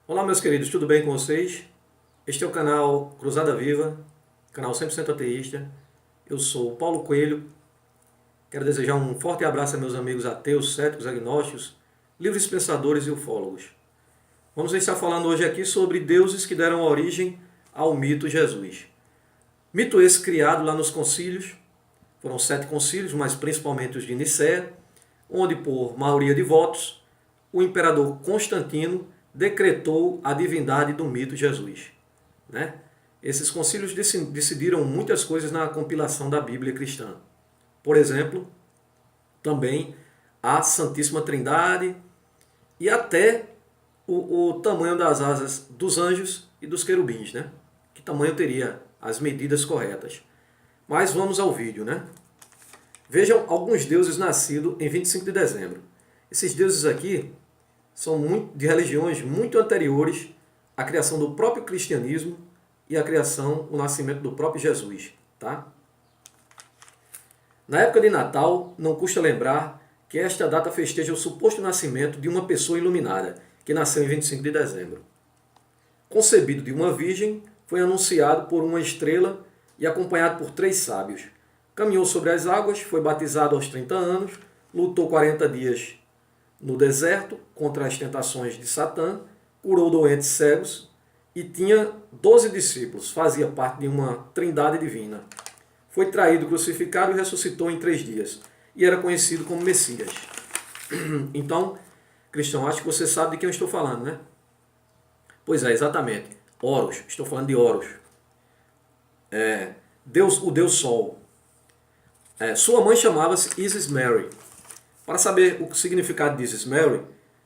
Olá, meus queridos, tudo bem com vocês? Este é o canal Cruzada Viva, canal 100% ateísta. Eu sou o Paulo Coelho. Quero desejar um forte abraço a meus amigos ateus, céticos, agnósticos, livres pensadores e ufólogos. Vamos estar falando hoje aqui sobre deuses que deram origem ao mito Jesus. Mito esse criado lá nos concílios, foram 7 concílios, mas principalmente os de Nicéia, onde por maioria de votos, o imperador Constantino decretou a divindade do mito Jesus. Né? Esses concílios decidiram muitas coisas na compilação da Bíblia cristã. Por exemplo, também a Santíssima Trindade e até o tamanho das asas dos anjos e dos querubins. Né? Que tamanho teria as medidas corretas. Mas vamos ao vídeo. Né? Vejam alguns deuses nascidos em 25 de dezembro. Esses deuses aqui são de religiões muito anteriores à criação do próprio cristianismo e à criação, o nascimento do próprio Jesus. Tá? Na época de Natal, não custa lembrar que esta data festeja o suposto nascimento de uma pessoa iluminada, que nasceu em 25 de dezembro. Concebido de uma virgem, foi anunciado por uma estrela e acompanhado por 3 sábios. Caminhou sobre as águas, foi batizado aos 30 anos, lutou 40 dias no deserto contra as tentações de Satã, curou doentes cegos e tinha 12 discípulos, fazia parte de uma trindade divina. Foi traído, crucificado e ressuscitou em 3 dias e era conhecido como Messias. Então, cristão, acho que você sabe de quem eu estou falando, né? Pois é, exatamente. Horus, estou falando de Horus. O Deus Sol. Sua mãe chamava-se Isis Mary. Para saber o significado de Isis Mary,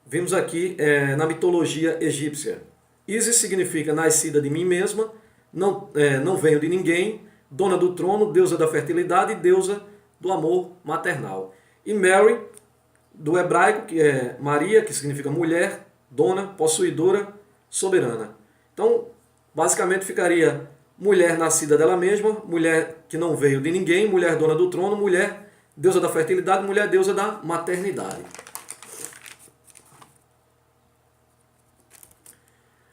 vimos aqui na mitologia egípcia. Isis significa nascida de mim mesma, não venho de ninguém, dona do trono, deusa da fertilidade e deusa do amor maternal. E Mary, do hebraico, que é Maria, que significa mulher, dona, possuidora, soberana. Então, basicamente ficaria mulher nascida dela mesma, mulher que não veio de ninguém, mulher dona do trono, mulher deusa da fertilidade, mulher deusa da maternidade.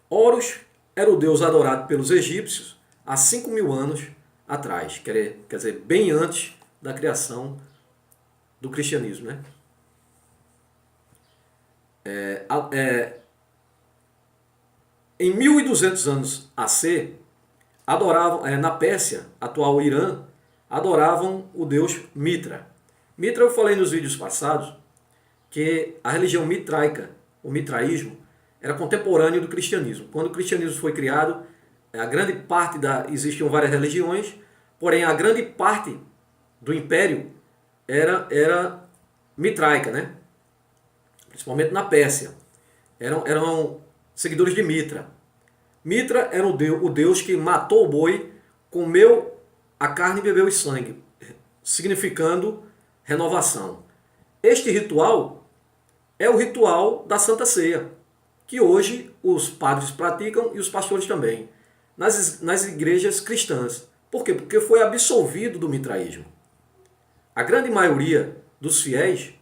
Horus era o deus adorado pelos egípcios há 5.000 anos atrás, quer dizer, bem antes da criação do cristianismo. Né? Em 1.200 anos AC, adoravam, na Pérsia, atual Irã, adoravam o deus Mitra. Mitra, eu falei nos vídeos passados que a religião mitraica, o mitraísmo, era contemporâneo do cristianismo. Quando o cristianismo foi criado, a grande parte existiam várias religiões, porém a grande parte do império era mitraica, né? Principalmente na Pérsia. Eram seguidores de Mitra. Mitra era o deus que matou o boi, comeu a carne e bebeu o sangue, significando renovação. Este ritual é o ritual da Santa Ceia, que hoje os padres praticam e os pastores também, nas igrejas cristãs. Por quê? Porque foi absolvido do mitraísmo. A grande maioria dos fiéis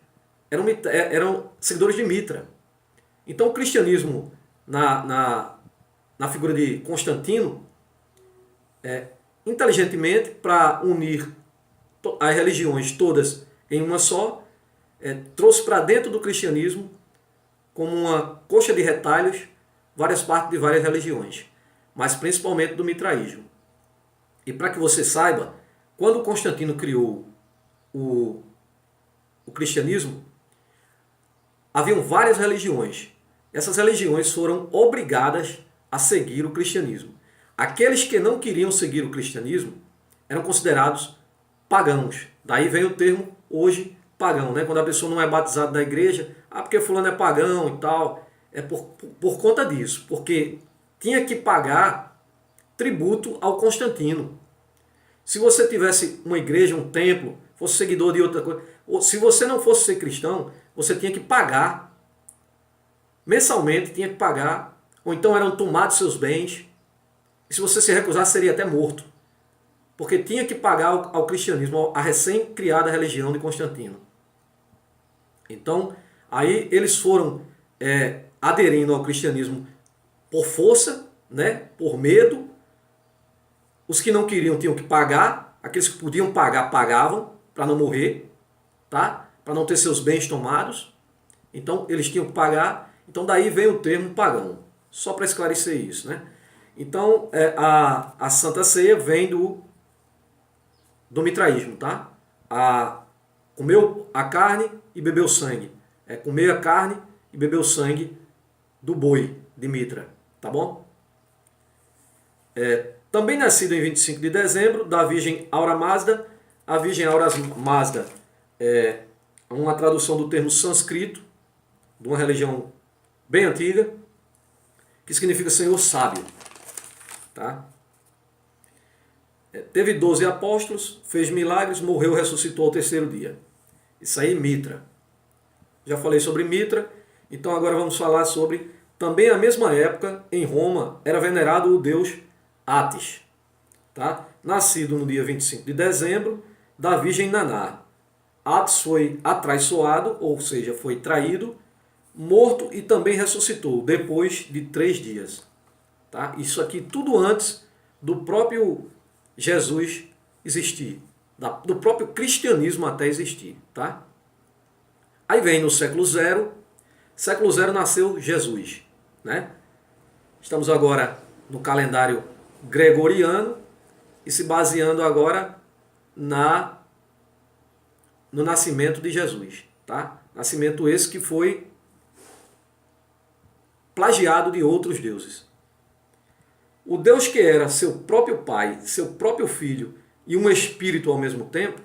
eram seguidores de Mitra. Então o cristianismo, na figura de Constantino, inteligentemente, para unir as religiões todas em uma só, trouxe para dentro do cristianismo, como uma coxa de retalhos, várias partes de várias religiões, mas principalmente do mitraísmo. E para que você saiba, quando Constantino criou o cristianismo, haviam várias religiões. Essas religiões foram obrigadas a seguir o cristianismo. Aqueles que não queriam seguir o cristianismo eram considerados pagãos. Daí vem o termo hoje pagão, né? Quando a pessoa não é batizada na igreja, porque fulano é pagão e tal. É por conta disso, porque tinha que pagar tributo ao Constantino. Se você tivesse uma igreja, um templo, fosse seguidor de outra coisa, ou se você não fosse ser cristão, você tinha que pagar. Mensalmente tinha que pagar, ou então eram tomados seus bens. E se você se recusasse, seria até morto. Porque tinha que pagar ao cristianismo, a recém-criada religião de Constantino. Então, aí eles foram aderindo ao cristianismo por força, né? Por medo. Os que não queriam tinham que pagar, aqueles que podiam pagar, pagavam para não morrer, tá? Para não ter seus bens tomados. Então eles tinham que pagar. Então daí vem o termo pagão, só para esclarecer isso, né? Então a Santa Ceia vem do mitraísmo, tá? Comeu a carne e bebeu sangue. Comer a carne e beber o sangue do boi de Mitra, tá bom? Também nascido em 25 de dezembro, da Virgem Aura Mazda. A Virgem Aura Mazda é uma tradução do termo sânscrito, de uma religião bem antiga, que significa Senhor Sábio. Tá? Teve 12 apóstolos, fez milagres, morreu, ressuscitou ao terceiro dia. Isso aí, Mitra. Já falei sobre Mitra, então agora vamos falar sobre... Também na mesma época, em Roma, era venerado o deus Atis. Tá? Nascido no dia 25 de dezembro, da Virgem Naná. Atis foi atraiçoado, ou seja, foi traído, morto e também ressuscitou, depois de 3 dias. Tá? Isso aqui tudo antes do próprio Jesus existir, do próprio cristianismo até existir. Tá? Aí vem no século zero nasceu Jesus. Né? Estamos agora no calendário gregoriano e se baseando agora no nascimento de Jesus. Tá? Nascimento esse que foi plagiado de outros deuses. O Deus que era seu próprio Pai, seu próprio Filho e um Espírito ao mesmo tempo,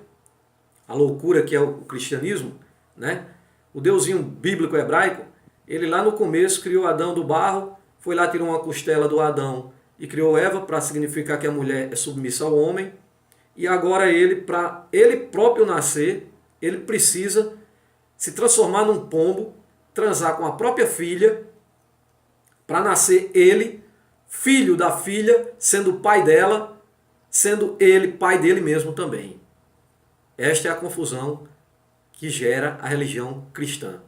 a loucura que é o cristianismo, né? O deusinho bíblico hebraico, ele lá no começo criou Adão do barro, foi lá, tirou uma costela do Adão e criou Eva para significar que a mulher é submissa ao homem. E agora ele, para ele próprio nascer, ele precisa se transformar num pombo, transar com a própria filha, para nascer ele, filho da filha, sendo pai dela, sendo ele pai dele mesmo também. Esta é a confusão que gera a religião cristã.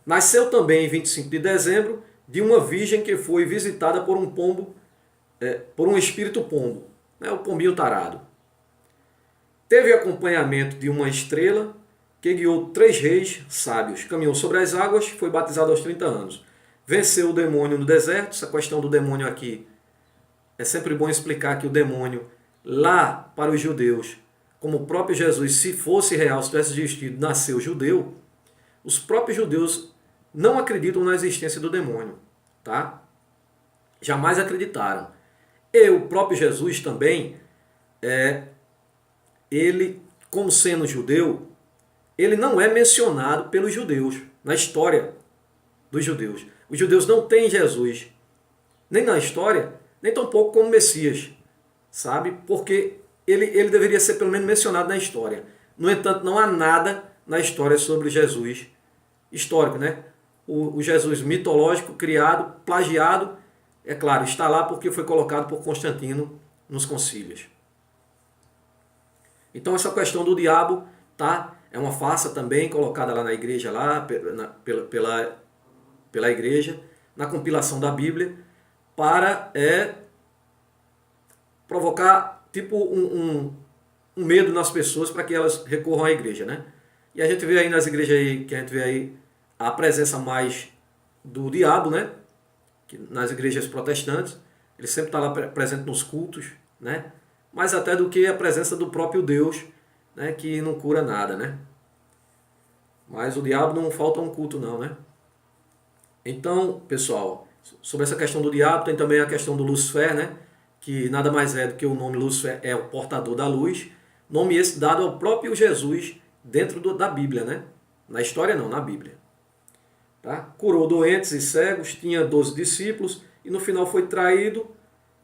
Nasceu também em 25 de dezembro de uma virgem que foi visitada por um pombo, por um espírito pombo, né, o pombinho tarado. Teve acompanhamento de uma estrela que guiou 3 reis sábios, caminhou sobre as águas, foi batizado aos 30 anos. Venceu o demônio no deserto. Essa questão do demônio aqui, é sempre bom explicar que o demônio, lá para os judeus, como o próprio Jesus, se fosse real, se tivesse existido, nasceu judeu, os próprios judeus não acreditam na existência do demônio. Tá? Jamais acreditaram. E o próprio Jesus também, ele, como sendo judeu, ele não é mencionado pelos judeus, na história dos judeus. Os judeus não têm Jesus, nem na história, nem tampouco como Messias, sabe? Porque ele deveria ser pelo menos mencionado na história. No entanto, não há nada na história sobre Jesus histórico, né? O Jesus mitológico, criado, plagiado, é claro, está lá porque foi colocado por Constantino nos concílios. Então essa questão do diabo, tá? É uma farsa também colocada lá na igreja, lá, pela igreja, na compilação da Bíblia, para provocar tipo um medo nas pessoas para que elas recorram à igreja, né? E a gente vê aí nas igrejas aí, que a gente vê aí a presença mais do diabo, né? Que nas igrejas protestantes, ele sempre está lá presente nos cultos, né? Mais até do que a presença do próprio Deus, né? Que não cura nada, né? Mas o diabo não falta um culto não, né? Então, pessoal, sobre essa questão do diabo, tem também a questão do Lúcifer, né? Que nada mais é do que o nome Lúcifer é o portador da luz. Nome esse dado ao próprio Jesus dentro da Bíblia, né? Na história não, na Bíblia. Tá? Curou doentes e cegos, tinha 12 discípulos e no final foi traído,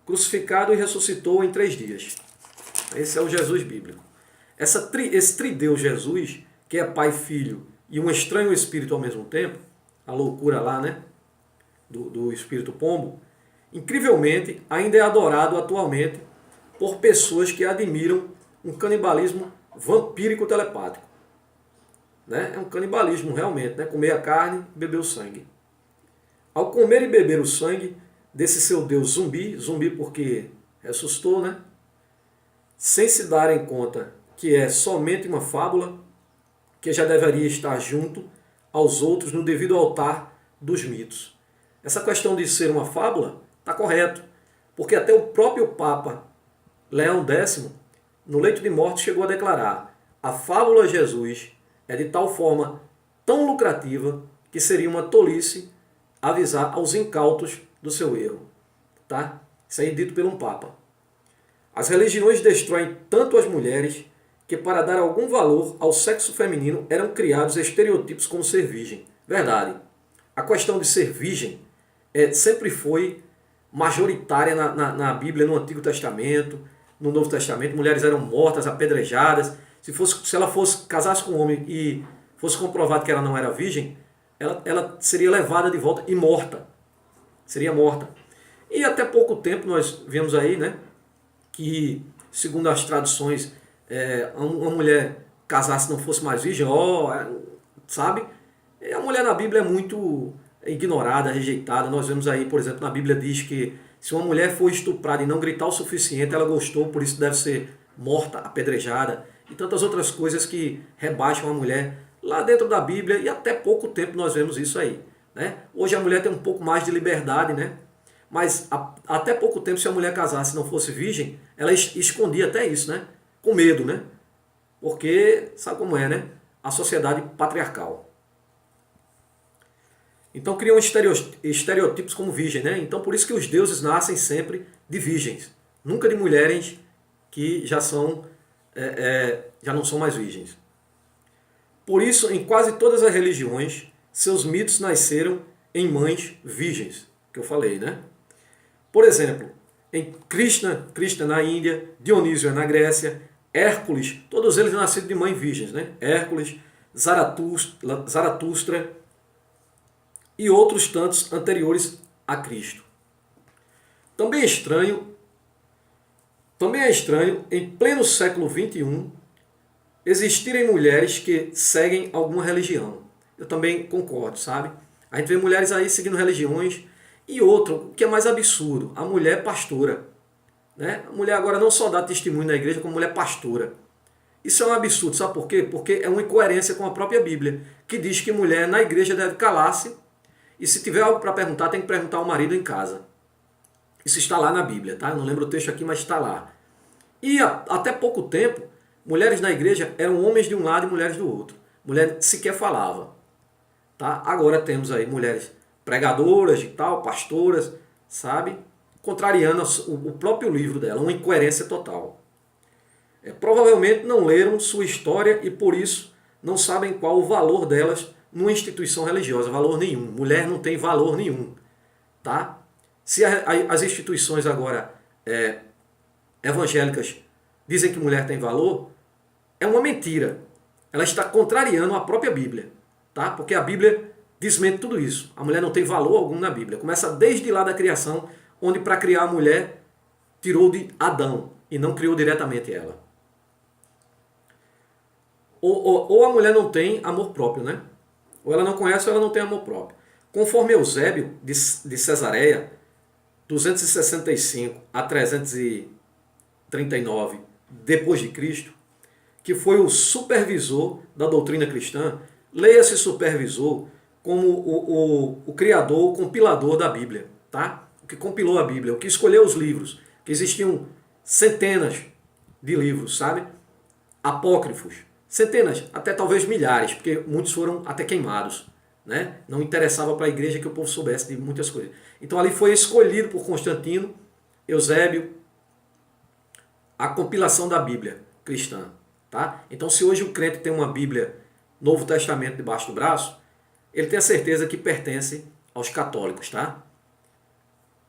crucificado e ressuscitou em 3 dias. Esse é o Jesus bíblico. Esse trideus Jesus, que é Pai, Filho e um estranho espírito ao mesmo tempo, a loucura lá, né? Do espírito pombo, incrivelmente ainda é adorado atualmente por pessoas que admiram um canibalismo vampírico telepático. Né? É um canibalismo realmente, né? Comer a carne e beber o sangue. ao comer e beber o sangue desse seu Deus zumbi porque ressuscitou, né? Sem se darem conta que é somente uma fábula, que já deveria estar junto aos outros no devido altar dos mitos. Essa questão de ser uma fábula está correto, porque até o próprio Papa Leão X, no leito de morte, chegou a declarar: a fábula Jesus é de tal forma tão lucrativa que seria uma tolice avisar aos incautos do seu erro. Tá? Isso aí dito por um Papa. As religiões destroem tanto as mulheres que, para dar algum valor ao sexo feminino, eram criados estereotipos como ser virgem. Verdade. A questão de ser virgem sempre foi majoritária na Bíblia, no Antigo Testamento, no Novo Testamento. Mulheres eram mortas, apedrejadas. Se ela casasse com um homem e fosse comprovado que ela não era virgem, ela seria levada de volta e morta. Seria morta. E até pouco tempo nós vemos aí, né, que, segundo as tradições, uma mulher casasse não fosse mais virgem, sabe? A mulher na Bíblia é muito ignorada, rejeitada. Nós vemos aí, por exemplo, na Bíblia diz que se uma mulher for estuprada e não gritar o suficiente, ela gostou, por isso deve ser morta, apedrejada, e tantas outras coisas que rebaixam a mulher lá dentro da Bíblia, e até pouco tempo nós vemos isso aí, né? Hoje a mulher tem um pouco mais de liberdade, né? Mas até pouco tempo, se a mulher casasse e não fosse virgem, ela escondia até isso, né? Com medo, né? Porque, sabe como é, né? A sociedade patriarcal. Então criam estereotipos como virgem, né? Então por isso que os deuses nascem sempre de virgens, nunca de mulheres que já não são mais virgens. Por isso, em quase todas as religiões, seus mitos nasceram em mães virgens, que eu falei, né? Por exemplo, em Krishna na Índia, Dionísio na Grécia, Hércules, todos eles nascidos de mães virgens, né? Hércules, Zaratustra e outros tantos anteriores a Cristo. Também é estranho, em pleno século XXI, existirem mulheres que seguem alguma religião. Eu também concordo, sabe? A gente vê mulheres aí seguindo religiões. E outro, o que é mais absurdo, a mulher pastora. Né? A mulher agora não só dá testemunho na igreja, como mulher pastora. Isso é um absurdo, sabe por quê? Porque é uma incoerência com a própria Bíblia, que diz que mulher na igreja deve calar-se, e se tiver algo para perguntar, tem que perguntar ao marido em casa. Isso está lá na Bíblia, tá? Eu não lembro o texto aqui, mas está lá. E até pouco tempo, mulheres na igreja eram homens de um lado e mulheres do outro. Mulher sequer falava. Tá? Agora temos aí mulheres pregadoras e tal, pastoras, sabe? Contrariando o próprio livro dela, uma incoerência total. Provavelmente não leram sua história e por isso não sabem qual o valor delas numa instituição religiosa. Valor nenhum. Mulher não tem valor nenhum. Tá? Se as instituições agora evangélicas dizem que mulher tem valor, é uma mentira. Ela está contrariando a própria Bíblia. Tá? Porque a Bíblia desmente tudo isso. A mulher não tem valor algum na Bíblia. Começa desde lá da criação, onde para criar a mulher tirou de Adão e não criou diretamente ela. Ou a mulher não tem amor próprio, né? Ou ela não conhece ou ela não tem amor próprio. Conforme Eusébio de Cesareia, 265 a 339 depois de Cristo, que foi o supervisor da doutrina cristã, leia-se supervisor como o criador, o compilador da Bíblia, tá? O que compilou a Bíblia, o que escolheu os livros, que existiam centenas de livros, sabe? Apócrifos, centenas, até talvez milhares, porque muitos foram até queimados, né? Não interessava para a igreja que o povo soubesse de muitas coisas. Então ali foi escolhido por Constantino, Eusébio, a compilação da Bíblia cristã, tá? Então se hoje o crente tem uma Bíblia Novo Testamento debaixo do braço, ele tem a certeza que pertence aos católicos, tá?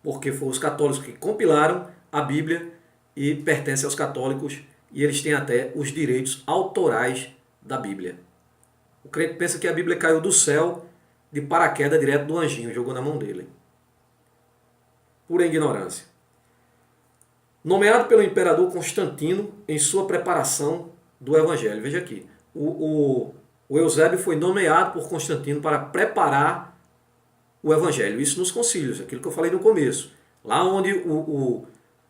Porque foram os católicos que compilaram a Bíblia e pertence aos católicos e eles têm até os direitos autorais da Bíblia. O crente pensa que a Bíblia caiu do céu de paraquedas direto do anjinho, jogou na mão dele. Pura ignorância. Nomeado pelo imperador Constantino em sua preparação do Evangelho. Veja aqui, o Eusébio foi nomeado por Constantino para preparar o evangelho. Isso nos concílios, aquilo que eu falei no começo. Lá onde o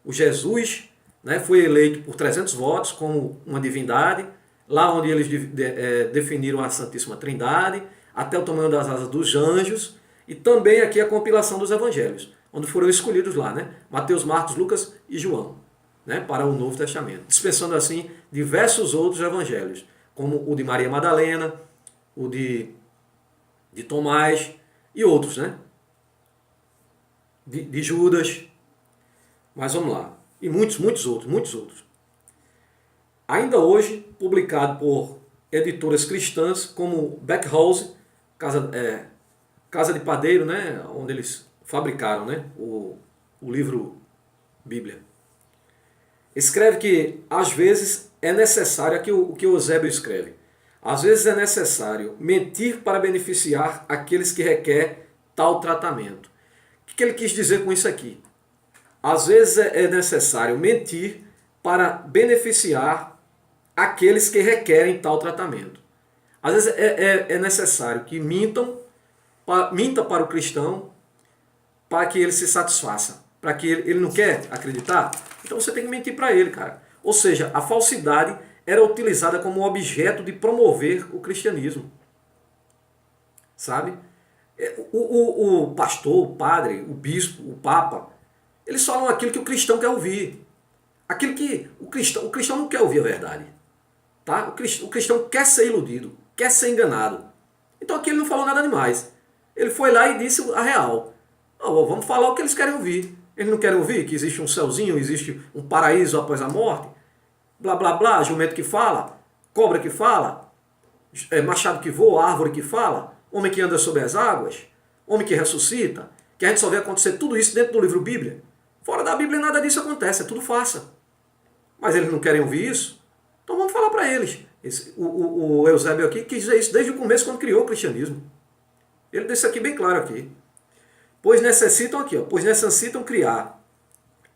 Jesus, né, foi eleito por 300 votos como uma divindade, lá onde eles definiram a Santíssima Trindade, até o tamanho das asas dos anjos, e também aqui a compilação dos evangelhos, onde foram escolhidos lá, né, Mateus, Marcos, Lucas e João, né, para o Novo Testamento, dispensando assim diversos outros evangelhos, como o de Maria Madalena, o de Tomás e outros, né, de Judas, mas vamos lá, e muitos outros. Ainda hoje, publicado por editoras cristãs como Beckhouse, Casa de Padeiro, né, onde eles fabricaram, né, o livro Bíblia. Escreve que, às vezes, é necessário, aqui o que o Eusébio escreve, às vezes é necessário mentir para beneficiar aqueles que requerem tal tratamento. O que ele quis dizer com isso aqui? Às vezes é necessário mentir para beneficiar aqueles que requerem tal tratamento. Às vezes é necessário que minta para o cristão para que ele se satisfaça, para que ele não quer acreditar. Então você tem que mentir para ele, cara. Ou seja, a falsidade era utilizada como objeto de promover o cristianismo. Sabe? O pastor, o padre, o bispo, o papa, eles falam aquilo que o cristão quer ouvir. Aquilo que o cristão não quer ouvir a verdade. Tá? O cristão quer ser iludido, quer ser enganado. Então aqui ele não falou nada demais. Ele foi lá e disse a real. Vamos falar o que eles querem ouvir. Eles não querem ouvir que existe um céuzinho, existe um paraíso após a morte. Blá, blá, blá, jumento que fala, cobra que fala, machado que voa, árvore que fala, homem que anda sobre as águas, homem que ressuscita, que a gente só vê acontecer tudo isso dentro do livro Bíblia. Fora da Bíblia nada disso acontece, é tudo farsa. Mas eles não querem ouvir isso? Então vamos falar para eles. O Eusébio aqui quis dizer isso desde o começo, quando criou o cristianismo. Ele disse aqui bem claro aqui. Pois necessitam criar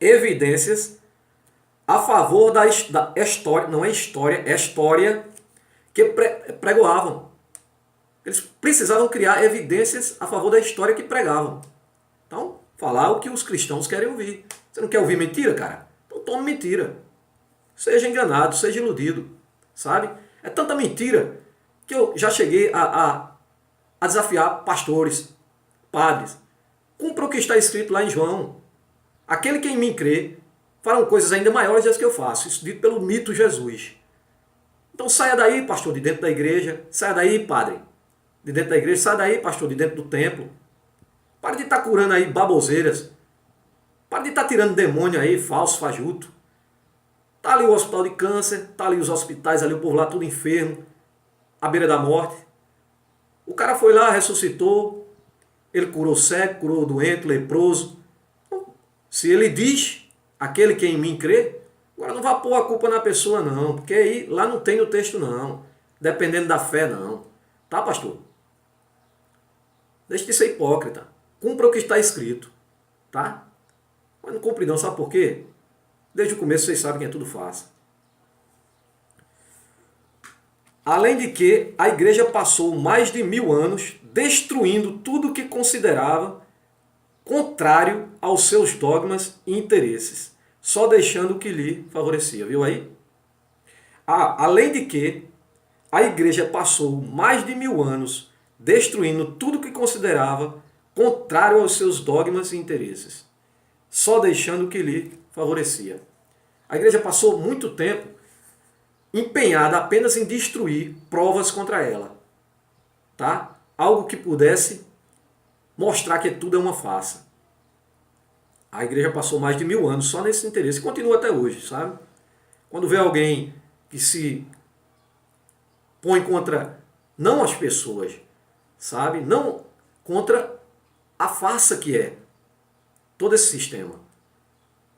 evidências a favor da história, não é história, é história que pregoavam. Eles precisavam criar evidências a favor da história que pregavam. Então, falar o que os cristãos querem ouvir. Você não quer ouvir mentira, cara? Então tome mentira. Seja enganado, seja iludido. Sabe? É tanta mentira que eu já cheguei a desafiar pastores, padres. Cumpra o que está escrito lá em João. Aquele que em mim crê farão coisas ainda maiores das que eu faço. Isso dito pelo mito Jesus. Então saia daí, pastor, de dentro da igreja. Saia daí, padre, de dentro da igreja. Saia daí, pastor, de dentro do templo. Pare de estar curando aí baboseiras. Pare de estar tirando demônio aí, falso, fajuto. Está ali o hospital de câncer, está ali os hospitais, ali o povo lá tudo enfermo, à beira da morte. O cara foi lá, ressuscitou, ele curou cego, curou doente, leproso. Se ele diz, aquele que em mim crê, agora não vá pôr a culpa na pessoa não, porque aí lá não tem no texto não, dependendo da fé não. Tá, pastor? Deixe de ser hipócrita. Cumpra o que está escrito. Tá? Mas não cumpre não, sabe por quê? Desde o começo vocês sabem que é tudo fácil. Além de que a igreja passou mais de 1000 anos destruindo tudo o que considerava contrário aos seus dogmas e interesses, só deixando o que lhe favorecia. Viu aí? Além de que a igreja passou mais de 1000 anos destruindo tudo o que considerava contrário aos seus dogmas e interesses, só deixando o que lhe favorecia. A igreja passou muito tempo empenhada apenas em destruir provas contra ela. Tá? Algo que pudesse mostrar que tudo é uma farsa. A igreja passou mais de 1000 anos só nesse interesse e continua até hoje, sabe? Quando vê alguém que se põe contra, não as pessoas, sabe? Não contra a farsa que é todo esse sistema.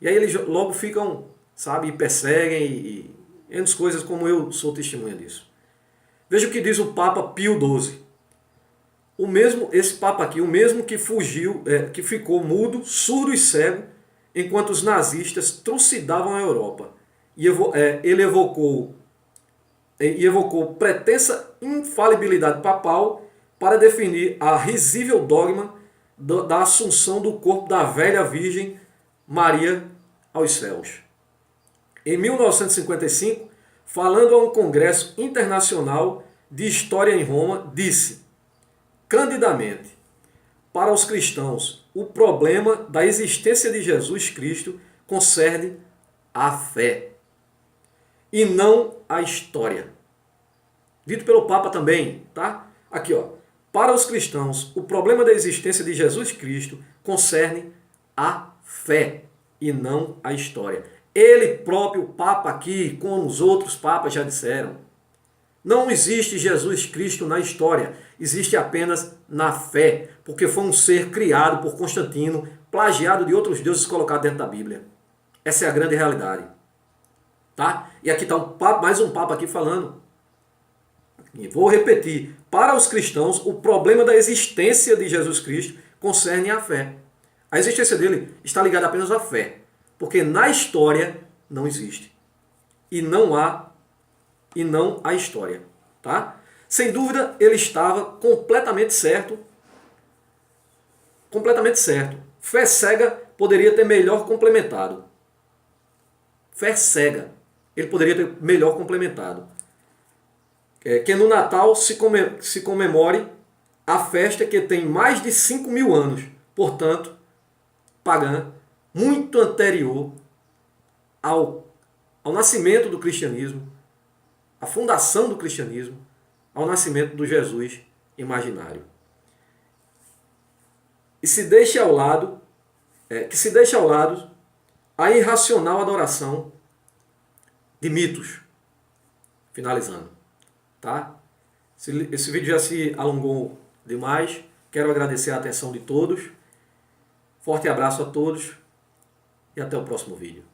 E aí eles logo ficam, sabe, e perseguem e entre coisas, como eu sou testemunha disso. Veja o que diz o Papa Pio XII. Esse Papa aqui, o mesmo que fugiu, que ficou mudo, surdo e cego, enquanto os nazistas trucidavam a Europa. Ele evocou pretensa infalibilidade papal para definir a risível dogma da assunção do corpo da velha Virgem Maria aos céus. Em 1955, falando a um congresso internacional de história em Roma, disse candidamente: para os cristãos, o problema da existência de Jesus Cristo concerne a fé e não a história. Dito pelo Papa também, tá? Aqui, ó. Para os cristãos, o problema da existência de Jesus Cristo concerne a fé e não a história. Ele próprio, o Papa aqui, como os outros papas já disseram, não existe Jesus Cristo na história, existe apenas na fé, porque foi um ser criado por Constantino, plagiado de outros deuses colocado dentro da Bíblia. Essa é a grande realidade. Tá? E aqui está mais um Papa aqui falando. E vou repetir, para os cristãos, o problema da existência de Jesus Cristo concerne a fé. A existência dele está ligada apenas à fé, porque na história não existe. E não há história. Tá? Sem dúvida, ele estava completamente certo. Completamente certo. Fé cega poderia ter melhor complementado. Fé cega. Ele poderia ter melhor complementado. Que no Natal se comemore a festa que tem mais de 5.000 anos, portanto, pagã, muito anterior ao nascimento do cristianismo, à fundação do cristianismo, ao nascimento do Jesus imaginário. E se deixe ao lado, a irracional adoração de mitos. Finalizando. Tá? Esse vídeo já se alongou demais. Quero agradecer a atenção de todos. Forte abraço a todos e até o próximo vídeo.